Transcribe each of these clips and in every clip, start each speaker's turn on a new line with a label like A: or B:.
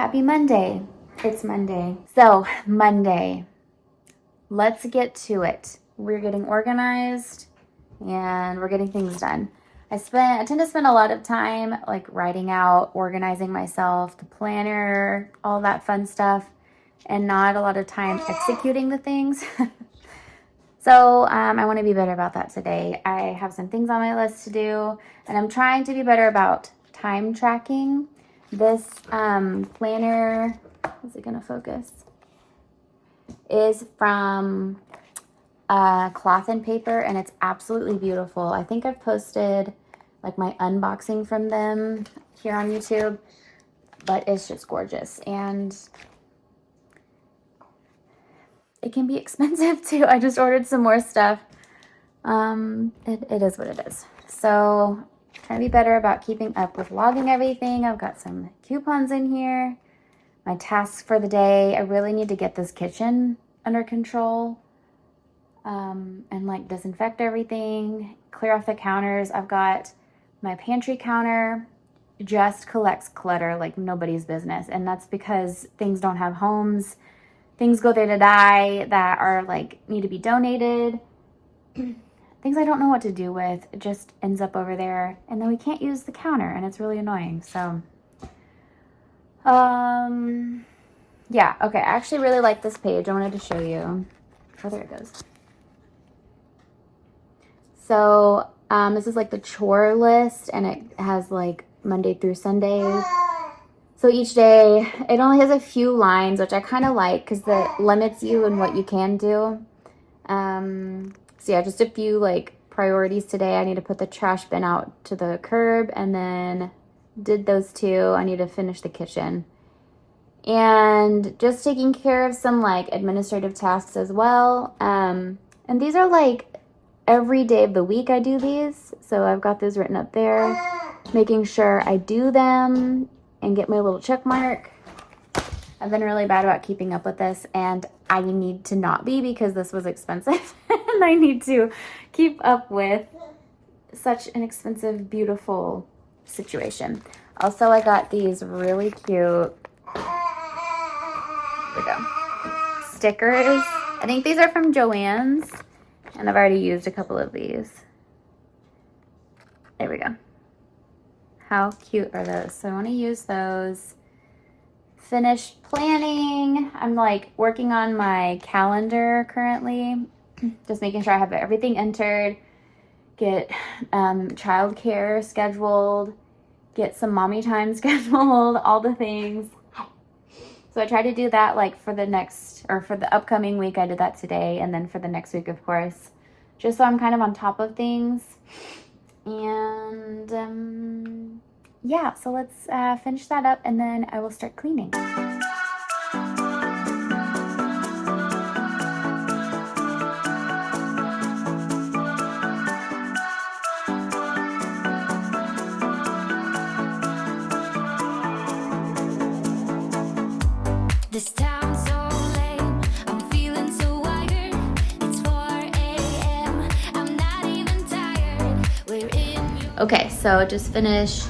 A: happy Monday. It's Monday. So, Monday. Let's get to it. We're getting organized and we're getting things done. I tend to spend a lot of time like writing out, organizing myself, the planner, all that fun stuff, and not a lot of time executing the things. So I want to be better about that today. I have some things on my list to do, and I'm trying to be better about time tracking. This planner, is it going to focus? Is from Cloth and Paper, and it's absolutely beautiful. I think I've posted like my unboxing from them here on YouTube, but it's just gorgeous. And it can be expensive too. I just ordered some more stuff. It is what it is. So trying to be better about keeping up with logging everything. I've got some coupons in here. My tasks for the day. I really need to get this kitchen under control. And like disinfect everything, clear off the counters. I've got my pantry counter just collects clutter like nobody's business. And that's because things don't have homes. Things go there to die that are like need to be donated. Things I don't know what to do with. It just ends up over there. And then we can't use the counter and it's really annoying. So, yeah. Okay. I actually really like this page. I wanted to show you. Oh, there it goes. So, this is like the chore list and it has like Monday through Sunday. So each day, it only has a few lines, which I kind of like because that limits you in what you can do. So yeah, just a few like priorities today. I need to put the trash bin out to the curb and then did those two. I need to finish the kitchen. And just taking care of some like administrative tasks as well. And these are like every day of the week I do these. So I've got those written up there, making sure I do them and get my little check mark. I've been really bad about keeping up with this and I need to not be because this was expensive and I need to keep up with such an expensive, beautiful situation. Also, I got these really cute, here we go, stickers. I think these are from Joann's and I've already used a couple of these. There we go. How cute are those? So I want to use those. Finished planning. I'm like working on my calendar currently. Just making sure I have everything entered. Get childcare scheduled. Get some mommy time scheduled. All the things. So I try to do that like for the next, or for the upcoming week. I did that today. And then for the next week, of course. Just so I'm kind of on top of things. And yeah, so let's finish that up and then I will start cleaning.
B: This town's so lame, I'm feeling so wired. It's 4 a.m., I'm not even tired. We're in your...
A: Okay, so just finished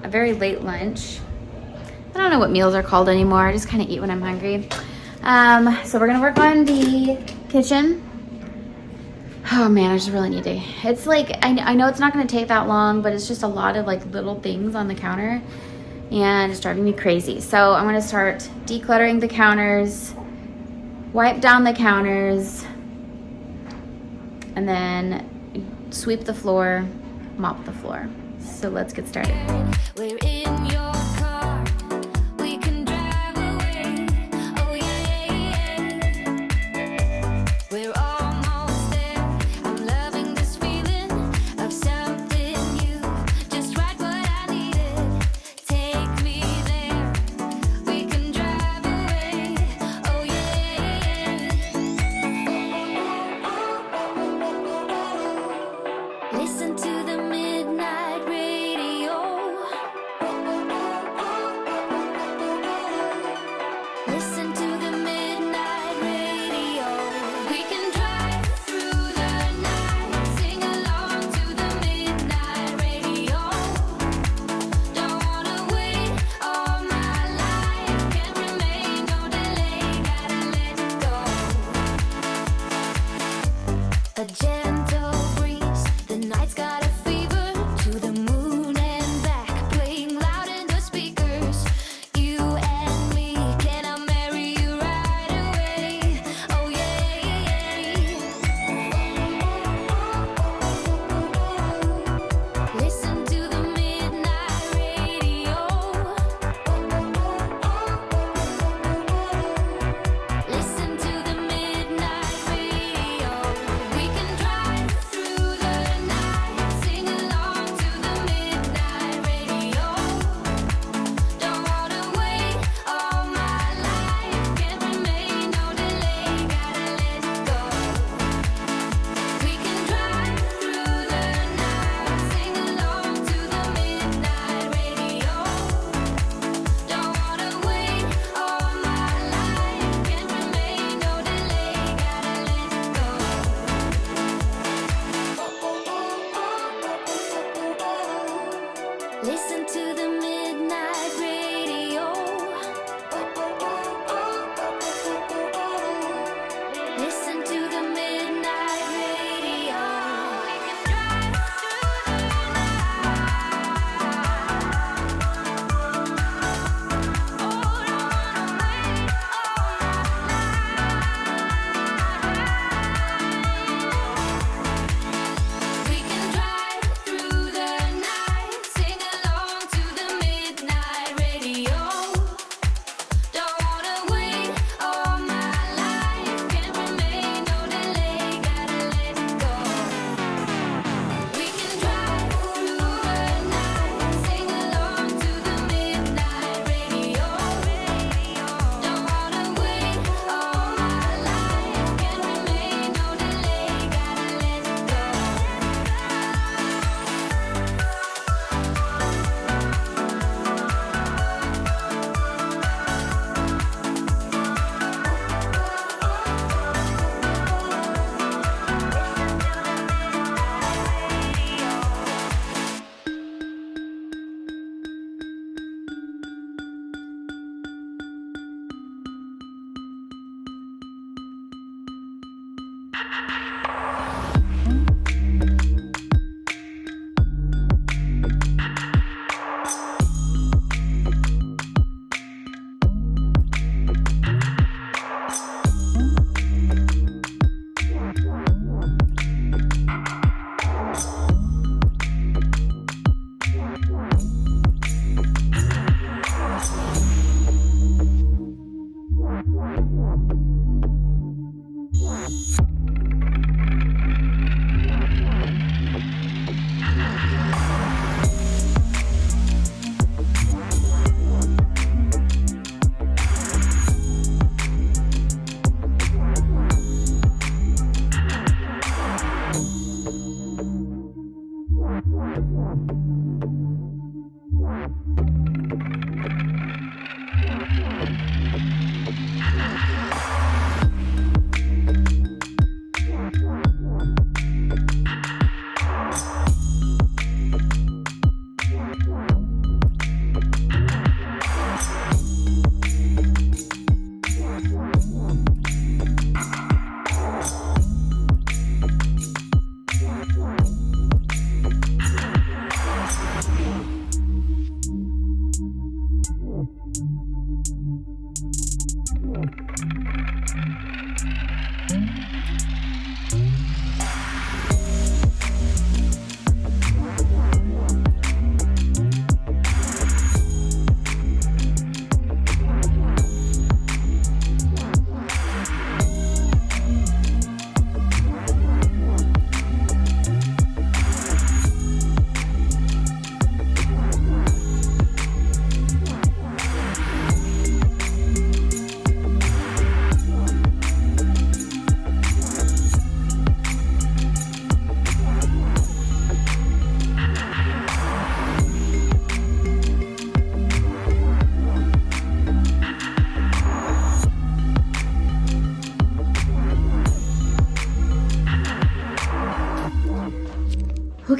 A: a very late lunch. I don't know what meals are called anymore. I just kind of eat when I'm hungry. So we're gonna work on the kitchen. Oh man, I just really need to. It's like, I know it's not gonna take that long, but it's just a lot of like little things on the counter and it's driving me crazy. So I'm gonna start decluttering the counters, wipe down the counters, and then sweep the floor, mop the floor. So let's get started.
B: We're in your car, we can drive away. Oh yeah, we're almost there. I'm loving this feeling of something new. Just right what I needed. Take me there, we can drive away. Oh yeah. Listen to the midnight radio.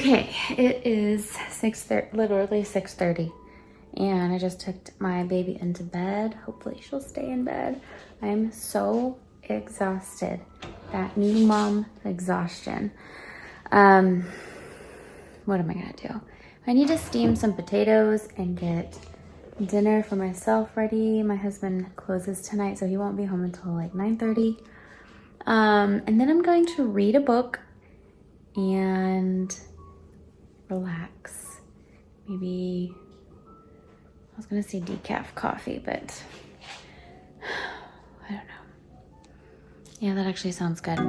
A: Okay, it is 6:30, literally 6:30, and I just tucked my baby into bed. Hopefully she'll stay in bed. I am so exhausted. That new mom exhaustion. What am I gonna do? I need to steam some potatoes and get dinner for myself ready. My husband closes tonight, so he won't be home until like 9:30. And then I'm going to read a book and relax. Maybe, I was gonna say decaf coffee, but I don't know. Yeah, that actually sounds good.
B: There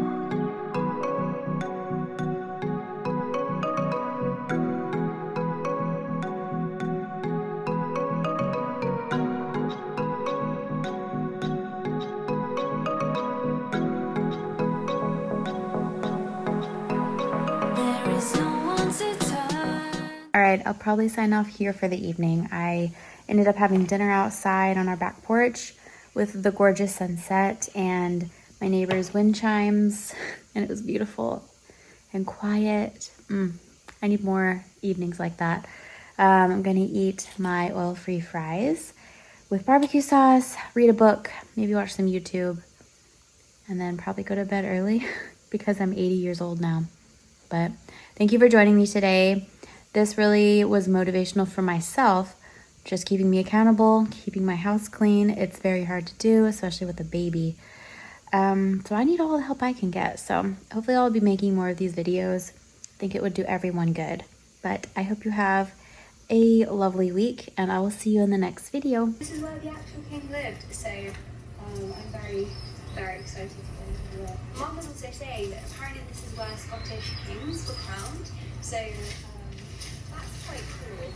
B: is no one to turn.
A: All right, I'll probably sign off here for the evening. I ended up having dinner outside on our back porch with the gorgeous sunset and my neighbor's wind chimes, and it was beautiful and quiet. I need more evenings like that. I'm gonna eat my oil-free fries with barbecue sauce, read a book, maybe watch some YouTube, and then probably go to bed early because I'm 80 years old now. But thank you for joining me today. This really was motivational for myself, just keeping me accountable, keeping my house clean. It's very hard to do, especially with a baby. So I need all the help I can get. So hopefully I'll be making more of these videos. I think it would do everyone good. But I hope you have a lovely week, and I will see you in the next video.
C: This is where the actual king lived, so I'm very, very excited for this. Mum was also saying that apparently this is where Scottish kings were crowned, so that's quite cool.